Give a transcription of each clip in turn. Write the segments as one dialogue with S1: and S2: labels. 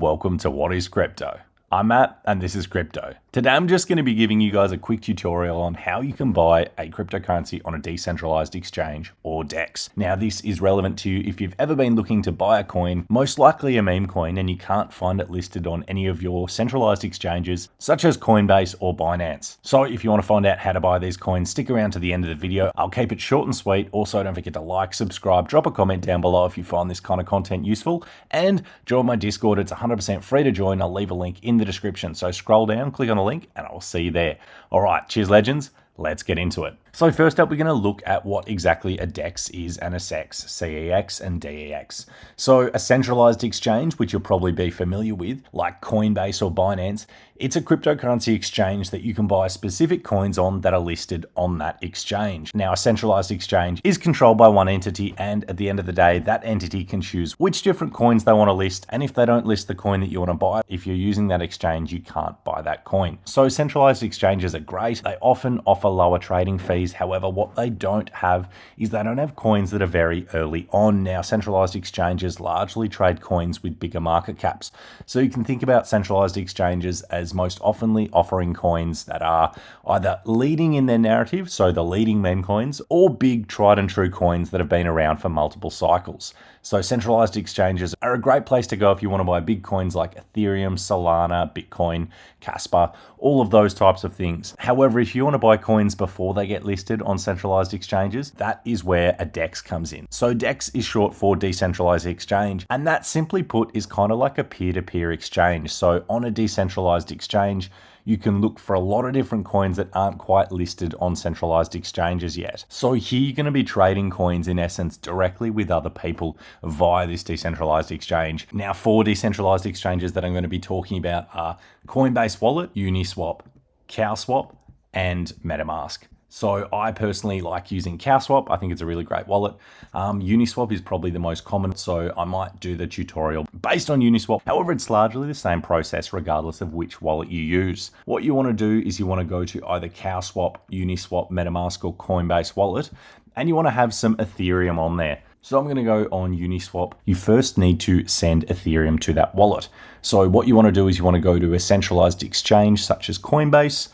S1: Welcome to What is Crypto? I'm Matt and this is Crypto. Today I'm just going to be giving you guys a quick tutorial on how you can buy a cryptocurrency on a decentralized exchange or DEX. Now this is relevant to you if you've ever been looking to buy a coin, most likely a meme coin, and you can't find it listed on any of your centralized exchanges such as Coinbase or Binance. So if you want to find out how to buy these coins, stick around to the end of the video. I'll keep it short and sweet. Also, don't forget to like, subscribe, drop a comment down below if you find this kind of content useful, and join my Discord. It's 100% free to join. I'll leave a link in the description. So scroll down, click on the link, and I'll see you there. All right, cheers legends. Let's get into it. So first up, we're going to look at what exactly a DEX is and a CEX, CEX and DEX. So a centralized exchange, which you'll probably be familiar with, like Coinbase or Binance, it's a cryptocurrency exchange that you can buy specific coins on that are listed on that exchange. Now, a centralized exchange is controlled by one entity, and at the end of the day, that entity can choose which different coins they want to list. And if they don't list the coin that you want to buy, if you're using that exchange, you can't buy that coin. So centralized exchanges are great. They often offer lower trading fees. However, what they don't have is they don't have coins that are very early on. Now, centralized exchanges largely trade coins with bigger market caps. So you can think about centralized exchanges as most oftenly offering coins that are either leading in their narrative, so the leading meme coins, or big tried and true coins that have been around for multiple cycles. So centralized exchanges are a great place to go if you want to buy big coins like Ethereum, Solana, Bitcoin, Casper, all of those types of things. However, if you want to buy coins before they get listed on centralized exchanges, that is where a DEX comes in. So DEX is short for decentralized exchange, and that simply put is kind of like a peer-to-peer exchange. So on a decentralized exchange, you can look for a lot of different coins that aren't quite listed on centralized exchanges yet. So here you're going to be trading coins in essence directly with other people via this decentralized exchange. Now, four decentralized exchanges that I'm going to be talking about are Coinbase Wallet, Uniswap, CowSwap, and MetaMask. So I personally like using CowSwap. I think it's a really great wallet. Uniswap is probably the most common, so I might do the tutorial based on Uniswap. However, it's largely the same process regardless of which wallet you use. What you want to do is you want to go to either CowSwap, Uniswap, MetaMask, or Coinbase Wallet, and you want to have some Ethereum on there. So I'm going to go on Uniswap. You first need to send Ethereum to that wallet. So what you want to do is you want to go to a centralized exchange such as Coinbase.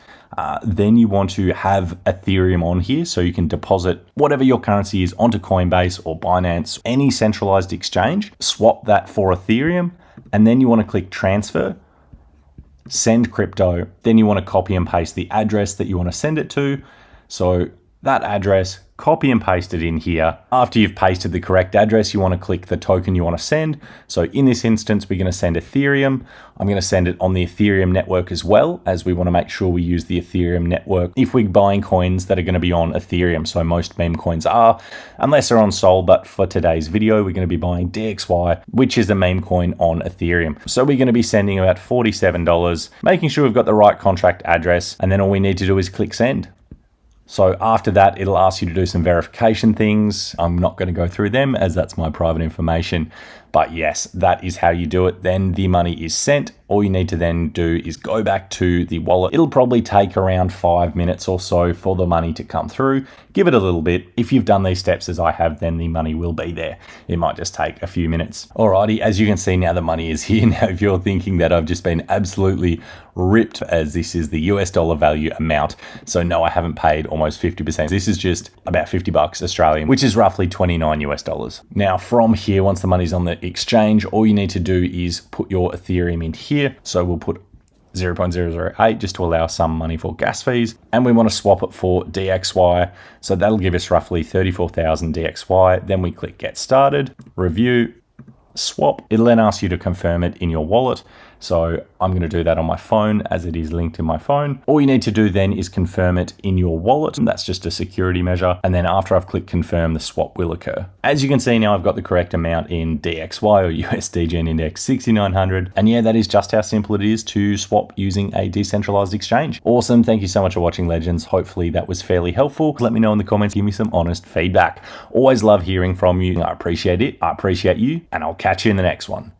S1: Then you want to have Ethereum on here so you can deposit whatever your currency is onto Coinbase or Binance, any centralized exchange, swap that for Ethereum, and then you want to click transfer, send crypto. Then you want to copy and paste the address that you want to send it to. So that address, copy and paste it in here. After you've pasted the correct address, you want to click the token you want to send. So in this instance, we're going to send Ethereum. I'm going to send it on the Ethereum network as well, as we want to make sure we use the Ethereum network if we're buying coins that are going to be on Ethereum. So most meme coins are, unless they're on Sol, but for today's video, we're going to be buying DXY, which is a meme coin on Ethereum. So we're going to be sending about $47, making sure we've got the right contract address, and then all we need to do is click send. So after that, it'll ask you to do some verification things. I'm not going to go through them as that's my private information. But yes, that is how you do it. Then the money is sent. All you need to then do is go back to the wallet. It'll probably take around 5 minutes or so for the money to come through. Give it a little bit. If you've done these steps as I have, then the money will be there. It might just take a few minutes. Alrighty, as you can see now, the money is here. Now, if you're thinking that I've just been absolutely ripped, as this is the US dollar value amount. So no, I haven't paid almost 50%. This is just about 50 bucks Australian, which is roughly 29 US dollars. Now from here, once the money's on the exchange, all you need to do is put your Ethereum in here. So we'll put 0.008 just to allow some money for gas fees. And we want to swap it for DXY. So that'll give us roughly 34,000 DXY. Then we click get started, review, swap. It'll then ask you to confirm it in your wallet. So I'm going to do that on my phone as it is linked in my phone. All you need to do then is confirm it in your wallet. That's just a security measure. And then after I've clicked confirm, the swap will occur. As you can see now, I've got the correct amount in DXY or USD Gen Index 6900. And yeah, that is just how simple it is to swap using a decentralized exchange. Awesome. Thank you so much for watching, legends. Hopefully that was fairly helpful. Let me know in the comments. Give me some honest feedback. Always love hearing from you. I appreciate it. I appreciate you. And I'll catch you in the next one.